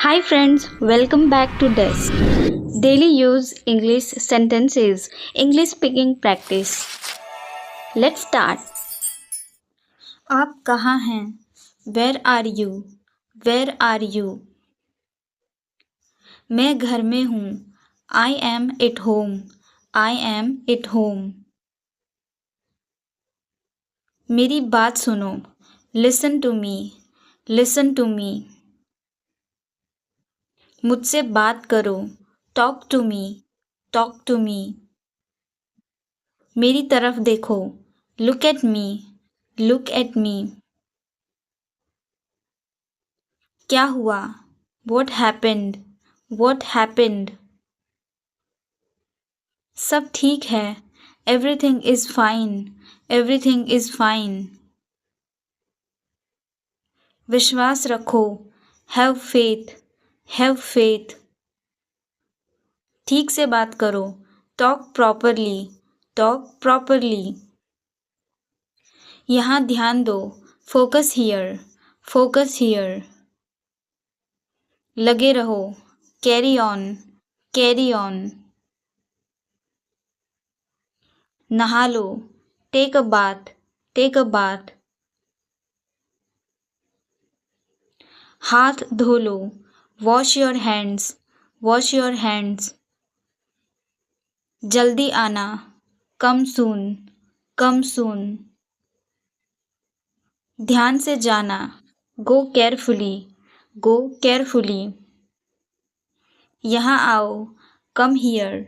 Hi friends, welcome back to Desk. Daily use English sentences, English speaking practice. Let's start. आप कहाँ हैं? Where are you? Where are you? मैं घर में हूँ. I am at home. I am at home. मेरी बात सुनो. Listen to me. Listen to me. मुझसे बात करो. Talk to me. Talk to me. मेरी तरफ देखो. Look at me. Look at me. क्या हुआ? What happened? What happened? सब ठीक है. Everything is fine. Everything is fine. विश्वास रखो. Have faith. Have faith. ठीक से बात करो. Talk properly. Talk properly. यहाँ ध्यान दो. Focus here. Focus here. लगे रहो. Carry on. Carry on. नहा लो. Take a bath. Take a bath. हाथ धो लो. Wash your hands. Wash your hands. जल्दी आना. Come soon. Come soon. ध्यान से जाना. Go carefully. Go carefully. यहाँ आओ. Come here.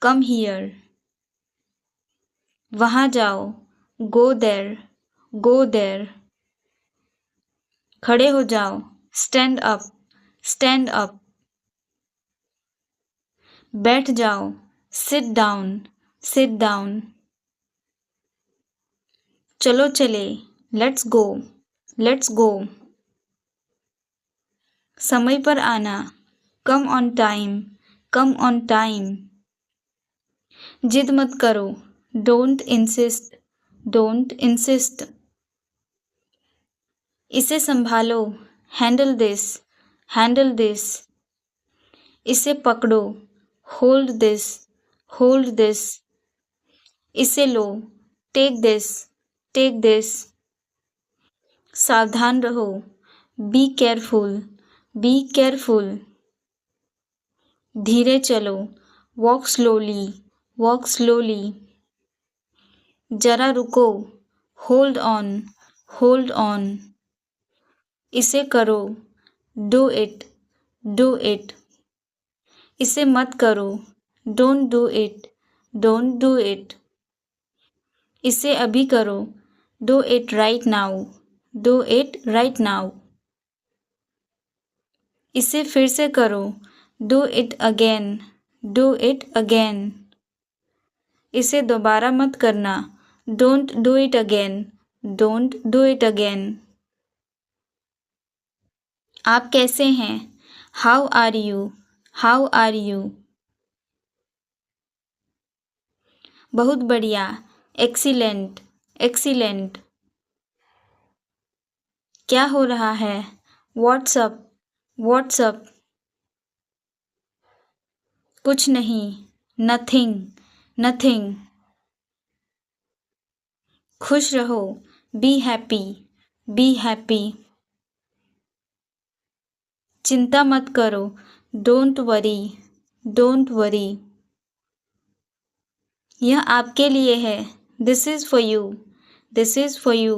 Come here. वहाँ जाओ. Go there. Go there. खड़े हो जाओ. Stand up. Stand up. बैठ जाओ. Sit down. Sit down. चलो चले. Let's go. Let's go. समय पर आना. Come on time. Come on time. जिद मत करो. Don't insist. Don't insist. इसे संभालो. Handle this. Handle this. इसे पकड़ो. Hold this. Hold this. इसे लो. Take this. Take this. सावधान रहो. Be careful. Be careful. धीरे चलो. Walk slowly. Walk slowly. जरा रुको. Hold on. Hold on. इसे करो. Do it. Do it. इसे मत करो. Don't do it. Don't do it. इसे अभी करो. Do it right now. Do it right now. इसे फिर से करो. Do it again. Do it again. इसे दोबारा मत करना. Don't do it again. Don't do it again. आप कैसे हैं? How are you? How are you? बहुत बढ़िया. Excellent. Excellent. क्या हो रहा है? What's up? What's up? कुछ नहीं. Nothing. Nothing. खुश रहो. Be happy. Be happy. चिंता मत करो. Don't worry. Don't worry. यह आपके लिए है. This is for you. This is for you.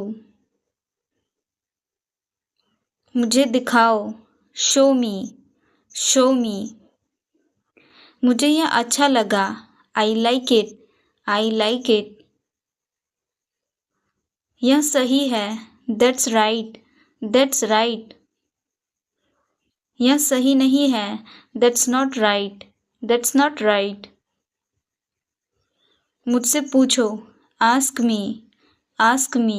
मुझे दिखाओ. Show me. Show me. मुझे यह अच्छा लगा. I like it. I like it. यह सही है. That's right. That's right. यह सही नहीं है. That's not right. That's not right. मुझसे पूछो. Ask me. Ask me.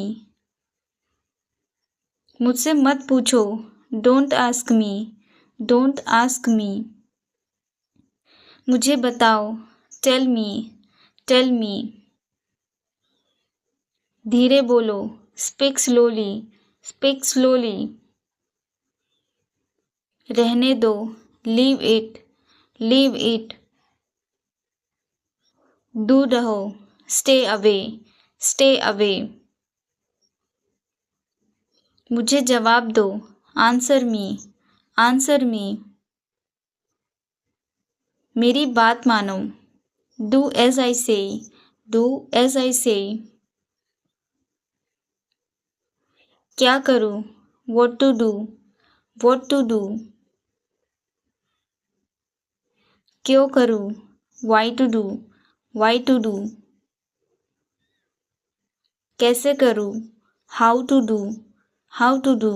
मुझसे मत पूछो. Don't ask me. Don't ask me. मुझे बताओ. Tell me. Tell me. धीरे बोलो. Speak slowly. Speak slowly. रहने दो, लीव इट, लीव इट। दूर रहो, स्टे अवे, स्टे अवे। मुझे जवाब दो, आंसर मी, आंसर मी। मेरी बात मानो, डू एज आई से, डू एज आई से। क्या करूँ, what to do, what to do। क्यों करूँ, why to do, why to do। कैसे करूँ, how to do, how to do।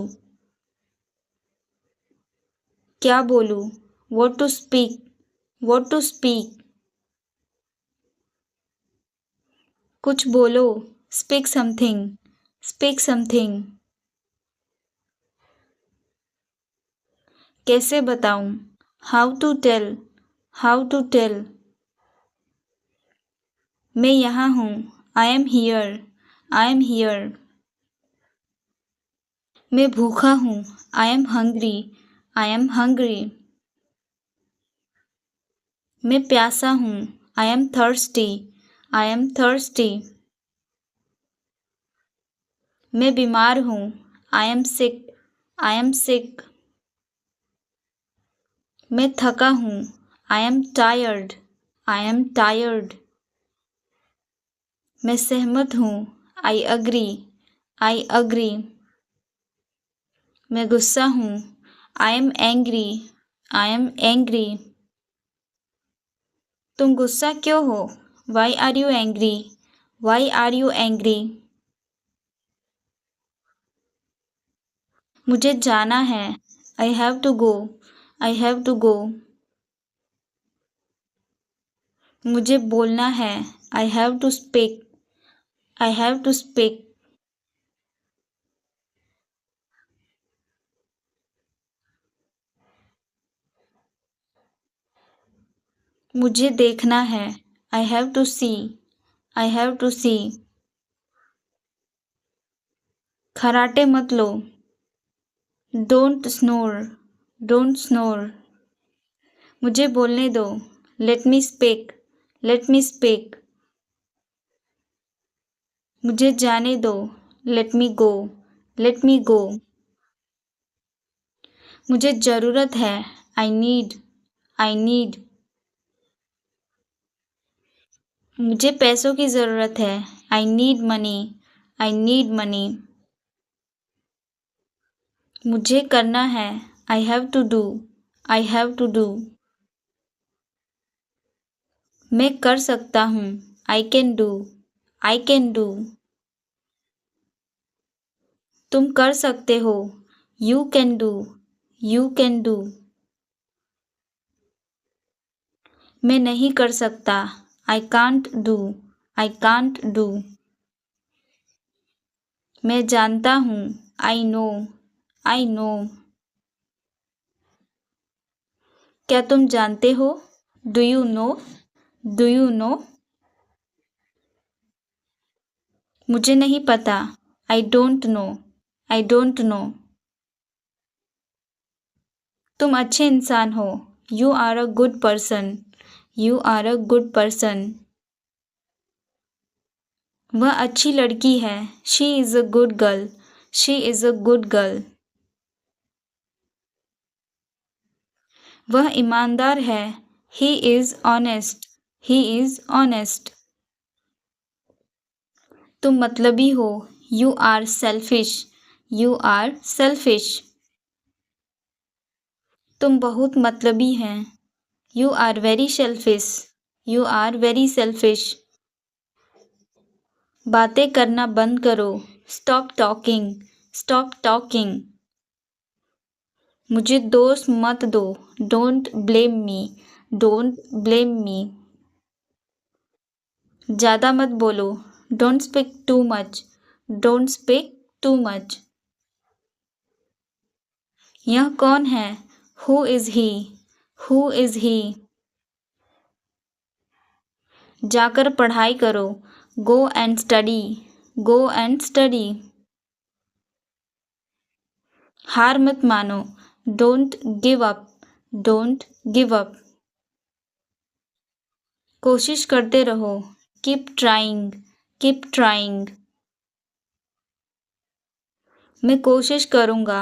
क्या बोलूँ, what to speak, what to speak। कुछ बोलो, speak something, speak something। कैसे बताऊँ, how to tell, how to tell। मैं यहाँ हूँ, I am here, I am here। मैं भूखा हूँ, I am hungry, I am hungry। मैं प्यासा हूँ, I am thirsty, I am thirsty। मैं बीमार हूँ, I am sick, I am sick। मैं थका हूँ, I am tired, I am tired। मैं सहमत हूँ, I agree, I agree। मैं गुस्सा हूँ, I am angry, I am angry। तुम गुस्सा क्यों हो, Why are you angry, Why are you angry। मुझे जाना है, I have to go, I have to go। मुझे बोलना है, I have to speak, I have to speak। मुझे देखना है, I have to see, I have to see। खराटे मत लो, Don't snore, don't snore। मुझे बोलने दो, Let me speak, let me speak। मुझे जाने दो, Let me go, let me go। मुझे ज़रूरत है, I need, I need। मुझे पैसों की ज़रूरत है, I need money, I need money। मुझे करना है, I have to do, I have to do। मैं कर सकता हूँ, I can do, I can do। तुम कर सकते हो, You can do, you can do। मैं नहीं कर सकता, I can't do, I can't do। मैं जानता हूँ, I know, I know। क्या तुम जानते हो, Do you know, Do you know। मुझे नहीं पता, I don't know, I don't know। तुम अच्छे इंसान हो, You are a good person, You are a good person। वह अच्छी लड़की है, She is a good girl, She is a good girl। वह ईमानदार है, He is honest, He is honest। तुम मतलबी हो, You are selfish, You are selfish। तुम बहुत मतलबी हैं, You are very selfish, You are very selfish। बातें करना बंद करो, Stop talking, Stop talking। मुझे दोष मत दो, Don't blame me, Don't blame me। ज़्यादा मत बोलो, Don't speak too much, Don't speak too much। यह कौन है, Who is he, Who is he। जाकर पढ़ाई करो, Go and study, Go and study। हार मत मानो, don't give up, don't give up. कोशिश करते रहो, कीप ट्राइंग, कीप ट्राइंग। मैं कोशिश करूँगा,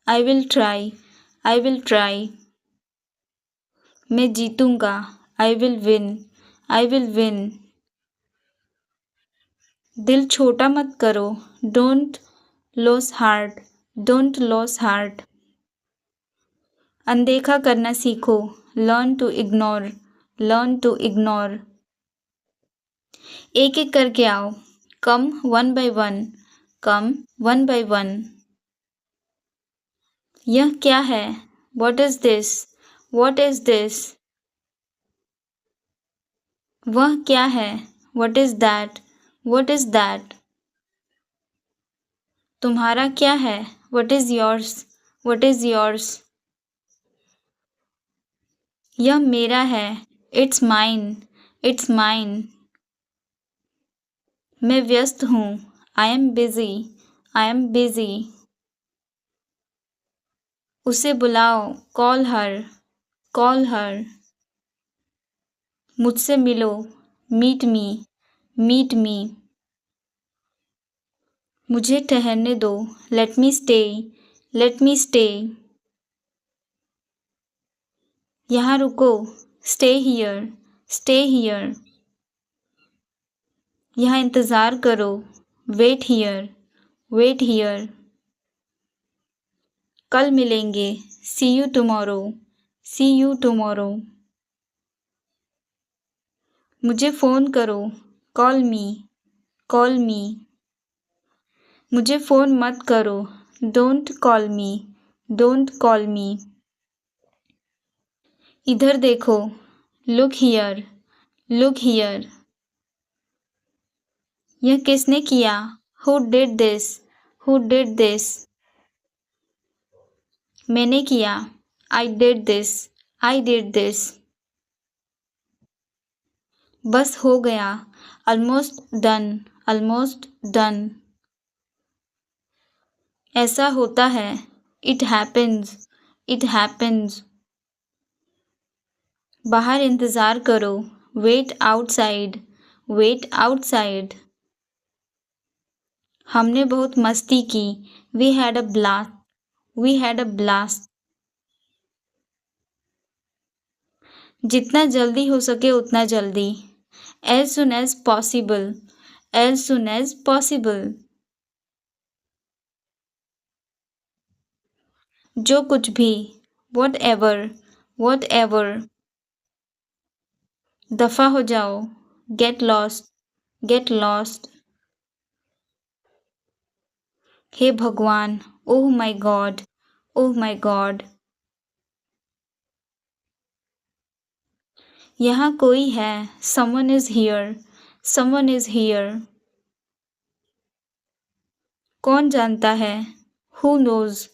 I will try, I will try. मैं जीतूँगा, I will win, I will win. दिल छोटा मत करो, don't lose heart, don't lose heart. अनदेखा करना सीखो, learn to ignore, learn to ignore. एक एक करके आओ, come one by one, come one by one. यह क्या है, what is this, what is this. वह क्या है, what is that, what is that. तुम्हारा क्या है, what is yours, what is yours. यह मेरा है, इट्स माइन, इट्स माइन। मैं व्यस्त हूँ, I am busy, I am busy. उसे बुलाओ, कॉल हर, कॉल हर। मुझसे मिलो, मीट मी, मीट मी। मुझे ठहरने दो, let me stay, let me stay. यहाँ रुको, स्टे हियर, स्टे हियर। यहाँ इंतज़ार करो, वेट हियर, वेट हियर। कल मिलेंगे, see you tomorrow, see you tomorrow. मुझे फ़ोन करो, कॉल मी, कॉल मी। मुझे फ़ोन मत करो, don't call me, don't call me. इधर देखो, लुक हियर, लुक हियर। यह किसने किया, who did this, who did this. मैंने किया, I did this, I did this. बस हो गया, ऑलमोस्ट डन, ऑलमोस्ट डन। ऐसा होता है, इट हैपेंस, इट हैपेंस। बाहर इंतज़ार करो, वेट आउटसाइड, वेट आउटसाइड। हमने बहुत मस्ती की, we had a blast, we had a blast. जितना जल्दी हो सके उतना जल्दी, as soon as possible, as soon as possible. जो कुछ भी, वॉट एवर, वॉट एवर। दफ़ा हो जाओ, गेट लॉस्ट, गेट लॉस्ट। हे भगवान, oh my God, oh my God. यहाँ कोई है, someone is here, someone is here. कौन जानता है, हु नोज,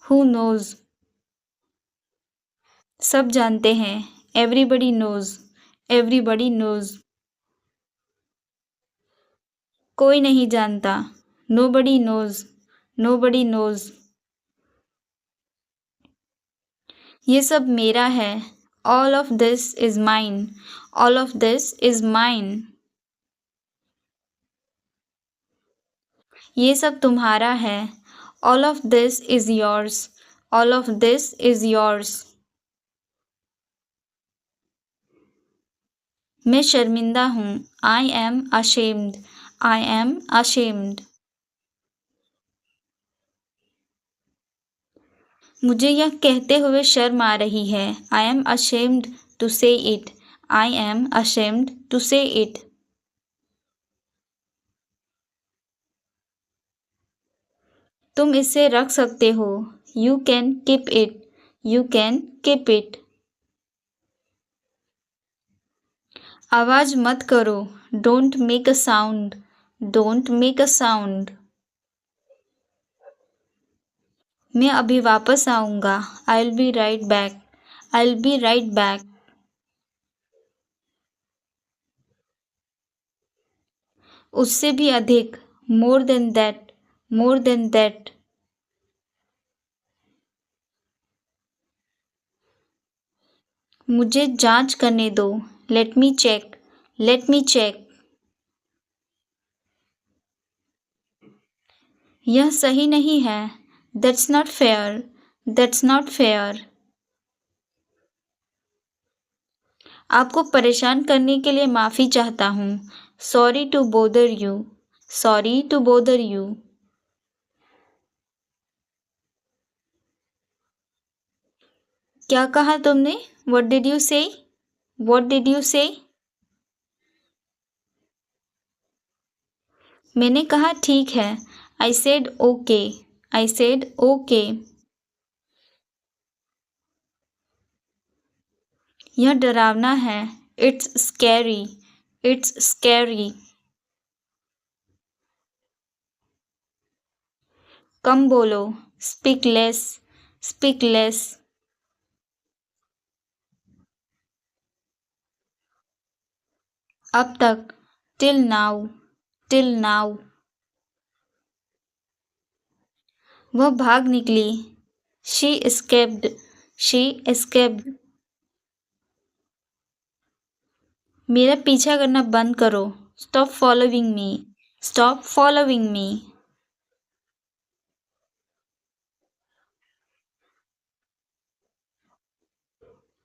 हु नोज। सब जानते हैं, एवरीबडी नोज, एवरीबडी नोज। कोई नहीं जानता, नोबडी नोज, नोबडी नोज। ये सब मेरा है, all of this is mine, all of this is mine. ये सब तुम्हारा है, all of this is yours, all of this is yours. मैं शर्मिंदा हूँ, I am ashamed, I am ashamed. मुझे यह कहते हुए शर्म आ रही है, I am ashamed to say it, I am ashamed to say it. तुम इसे रख सकते हो, you can keep it, you can keep it. आवाज़ मत करो, don't make a sound, don't make a sound. मैं अभी वापस आऊँगा, I will be right back, I will be right back. उससे भी अधिक, more than that, more than that. मुझे जांच करने दो। Let me check. Let me check. यह सही नहीं है। That's not fair. That's not fair. आपको परेशान करने के लिए माफ़ी चाहता हूँ। Sorry to bother you. Sorry to bother you. क्या कहा तुमने? What did you say? What did you say? मैंने कहा ठीक है। I said okay. I said okay. यह डरावना है। It's scary. It's scary. कम बोलो। Speak less. Speak less. अब तक। Till now. Till now. वह भाग निकली। She escaped. She escaped. मेरा पीछा करना बंद करो। Stop following me. Stop following me.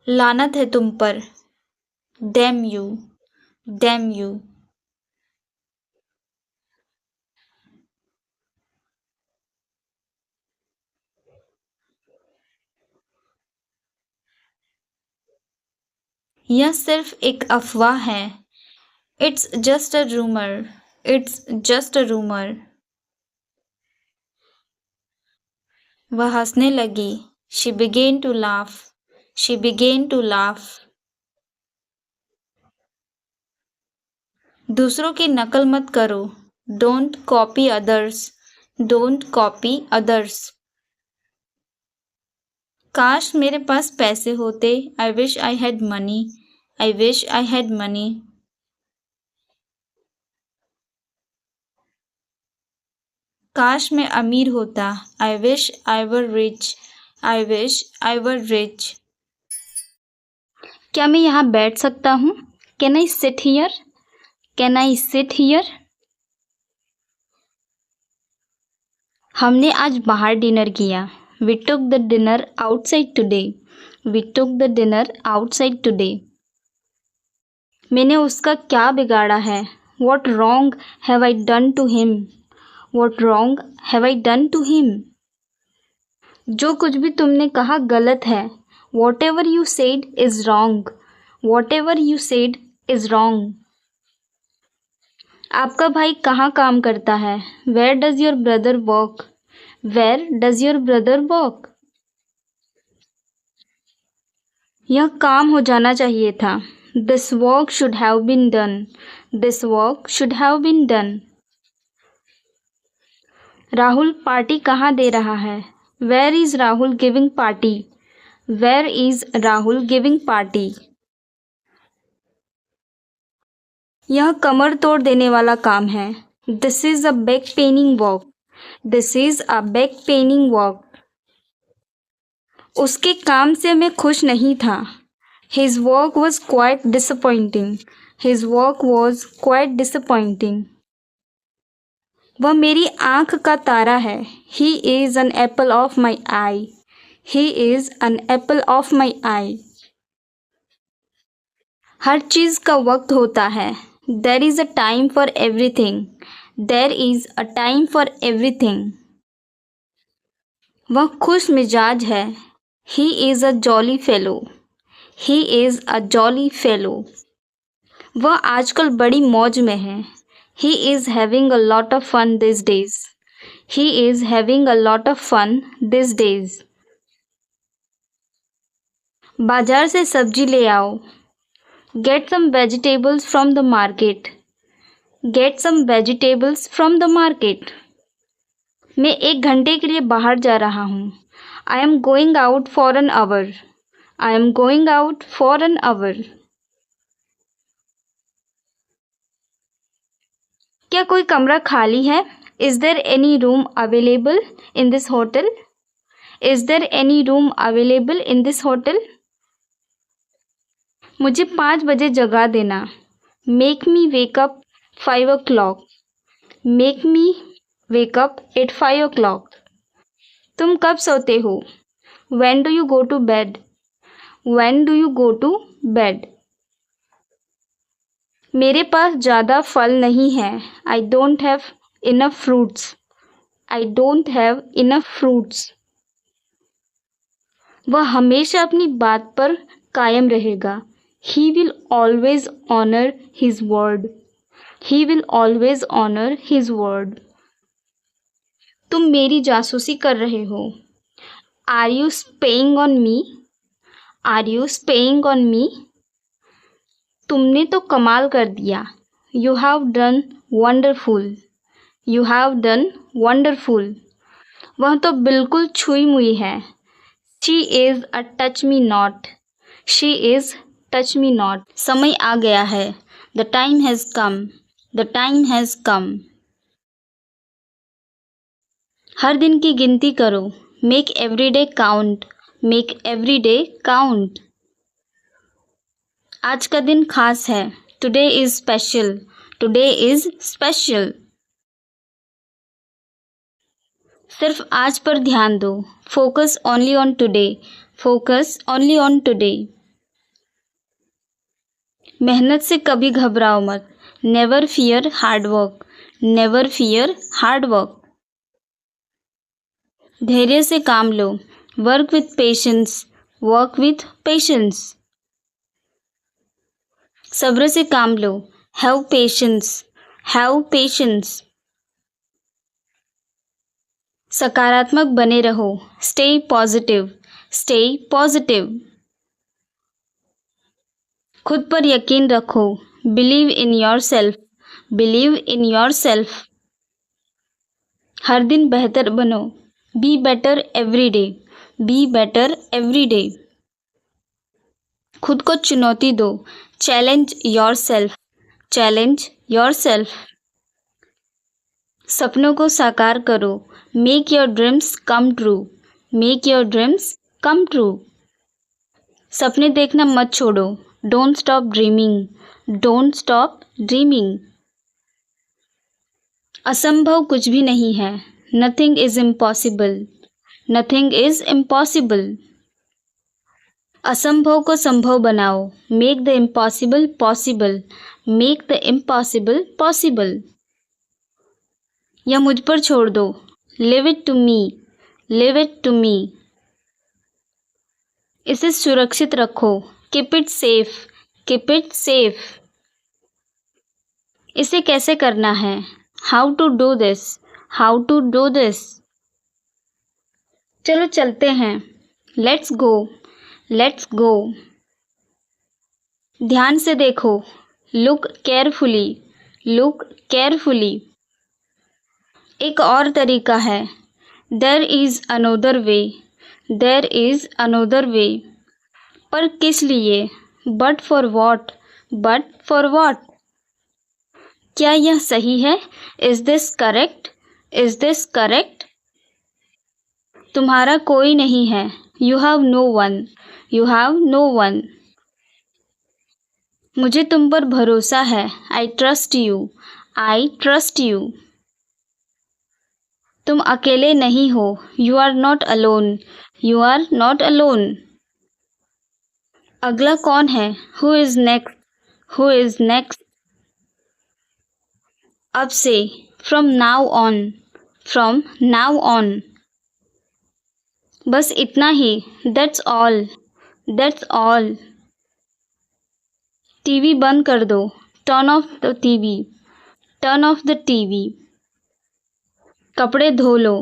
लानत है तुम पर। Damn you. Damn you. यह सिर्फ एक अफवाह है। It's just a rumor. It's just a rumor. वह हंसने लगी। She began to laugh. She began to laugh. दूसरों की नकल मत करो। Don't copy others. Don't copy others. काश मेरे पास पैसे होते। I wish I had money. I wish I had money. काश मैं अमीर होता। I wish I were rich. I wish I were rich. क्या मैं यहाँ बैठ सकता हूँ? Can I sit here? Can I sit here? हमने आज बाहर डिनर किया। We took the dinner outside today. We took the dinner outside today. मैंने उसका क्या बिगाड़ा है? What wrong have I done to him? What wrong have I done to him? जो कुछ भी तुमने कहा गलत है। Whatever you said is wrong. Whatever you said is wrong. आपका भाई कहाँ काम करता है? Where does your brother work? Where does your brother work? यह काम हो जाना चाहिए था। This work should have been done. This work should have been done. Rahul party कहाँ दे रहा है? Where is Rahul giving party? Where is Rahul giving party? यह कमर तोड़ देने वाला काम है। This is a back paining work. This is a back paining work. उसके काम से मैं खुश नहीं था। His work was quite disappointing. His work was quite disappointing. वह मेरी आँख का तारा है। He is an apple of my eye. He is an apple of my eye. हर चीज़ का वक्त होता है। There is a time for everything. There is a time for everything. वह खुश मिजाज है। He is a jolly fellow. He is a jolly fellow. वह आजकल बड़ी मौज में है। He is having a lot of fun these days. He is having a lot of fun these days. बाजार से सब्जी ले आओ। Get some vegetables from the market. Get some vegetables from the market. मैं 1 घंटे के लिए बाहर जा रहा हूँ। I am going out for an hour. I am going out for an hour. क्या कोई कमरा खाली है? Is there any room available in this hotel? Is there any room available in this hotel? मुझे 5 बजे जगा देना। Make me wake up 5 o'clock. Make me wake up at 5 o'clock. तुम कब सोते हो? When do you go to bed? When do you go to bed? मेरे पास ज़्यादा फल नहीं है। I don't have enough fruits. I don't have enough fruits. वह हमेशा अपनी बात पर कायम रहेगा। He will always honor his word. He will always honor his word. तुम मेरी जासूसी कर रहे हो। Are you spying on me? Are you spying on me? तुमने तो कमाल कर दिया। You have done wonderful. You have done wonderful. वह तो बिल्कुल छुई मुई है। She is a touch me not. She is touch me not. समय आ गया है। The time has come. The time has come. हर दिन की गिनती करो। Make every day count. Make every day count. आज का दिन खास है। Today is special. Today is special. सिर्फ आज पर ध्यान दो। Focus only on today. Focus only on today. मेहनत से कभी घबराओ मत। Never fear hard work. Never fear hard work. धैर्य से काम लो। Work with patience. Work with patience. सब्र से काम लो। Have patience. Have patience. सकारात्मक बने रहो। Stay positive. Stay positive. खुद पर यकीन रखो। Believe in yourself. Believe in yourself. हर दिन बेहतर बनो। Be better every day. Be better every day. खुद को चुनौती दो। Challenge yourself. Challenge yourself. सपनों को साकार करो। Make your dreams come true. Make your dreams come true. सपने देखना मत छोड़ो। Don't stop dreaming. Don't stop dreaming. असंभव कुछ भी नहीं है। Nothing is impossible. Nothing is impossible. असंभव को संभव बनाओ। Make the impossible possible. Make the impossible possible. या मुझ पर छोड़ दो। Leave it to me. Leave it to me. इसे सुरक्षित रखो। Keep it safe. Keep it safe. इसे कैसे करना है? How to do this? How to do this? चलो चलते हैं। Let's go. Let's go. ध्यान से देखो। Look carefully. Look carefully. एक और तरीका है। There is another way. There is another way. पर किस लिए? But for what? But for what? क्या यह सही है? Is this correct? Is this correct? तुम्हारा कोई नहीं है। You have no one. You have no one. मुझे तुम पर भरोसा है। I trust you. I trust you. तुम अकेले नहीं हो। You are not alone. You are not alone. अगला कौन है? Who is next? Who is next? अब से। From now on. From now on. बस इतना ही। That's all. That's all. TV बंद कर दो। Turn off the TV. Turn off the TV. कपड़े धो लो।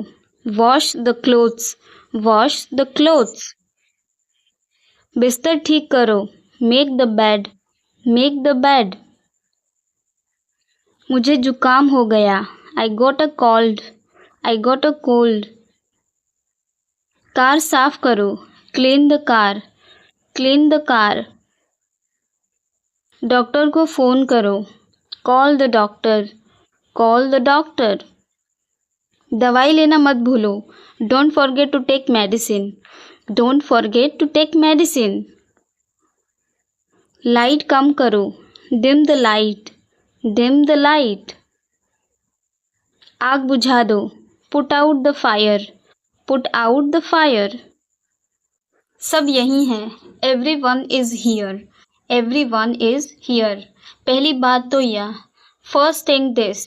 Wash the clothes. Wash the clothes. बिस्तर ठीक करो। Make the bed. Make the bed. मुझे जुकाम हो गया। I got a cold. I got a cold. Car साफ करो। Clean the car. Clean the car. Doctor को फ़ोन करो। Call the doctor. Call the doctor. दवाई लेना मत भूलो। Don't forget to take medicine. Don't forget to take medicine. Light कम करो, dim the light, dim the light. आग बुझा दो, put out the fire, put out the fire. सब यहीं हैं, everyone is here, everyone is here. पहली बात तो यह, फर्स्ट थिंग दिस।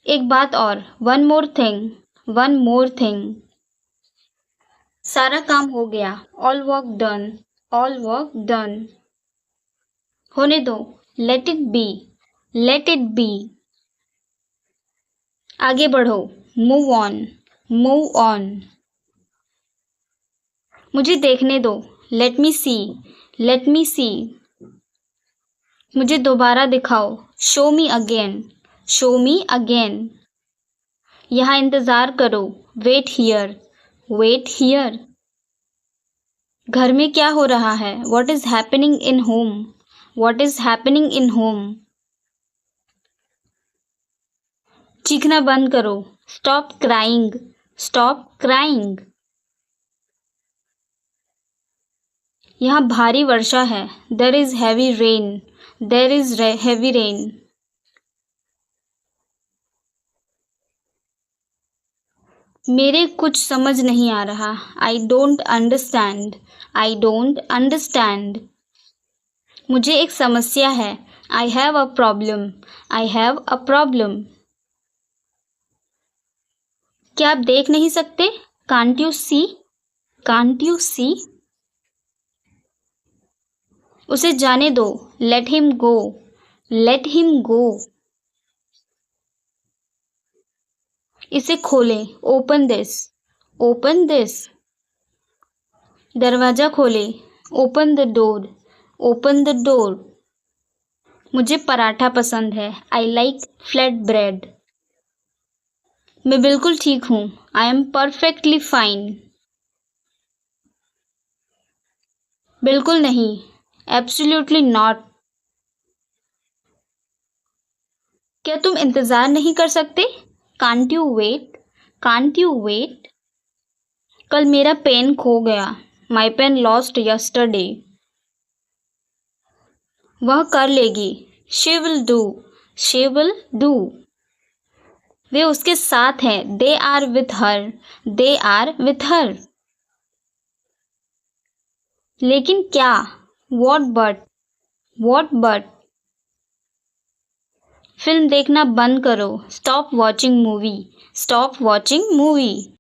एक बात और, one more thing, one more thing. सारा काम हो गया, all work done, all work done. होने दो, let it be, let it be. आगे बढ़ो, मूव ऑन, मूव ऑन। मुझे देखने दो, लेट मी सी, लेट मी सी। मुझे दोबारा दिखाओ, show me again, show me again. यहाँ इंतज़ार करो, वेट हियर, वेट हियर। घर में क्या हो रहा है, what is happening in home, what is happening in home. चीखना बंद करो, स्टॉप क्राइंग, स्टॉप क्राइंग। यहाँ भारी वर्षा है, there is heavy rain, there is heavy rain. मेरे कुछ समझ नहीं आ रहा, I don't understand, I don't understand. मुझे एक समस्या है, I have a problem, I have a problem. क्या आप देख नहीं सकते, can't you see, can't you see. उसे जाने दो, let him go, let him go. इसे खोलें, ओपन दिस, ओपन दिस। दरवाज़ा खोलें, open the door, open the door. मुझे पराठा पसंद है, आई लाइक फ्लैट ब्रेड। मैं बिल्कुल ठीक हूँ, आई एम परफेक्टली फाइन। बिल्कुल नहीं, एब्सोल्युटली नॉट। क्या तुम इंतज़ार नहीं कर सकते, can't you wait, can't you wait. कल मेरा पेन खो गया, माई पेन लॉस्ट यस्टरडे। वह कर लेगी, she will do, she will do. वे उसके साथ हैं, they are with her, they are with her. लेकिन क्या, what but, what but. Film देखना बंद करो, stop watching movie, stop watching movie.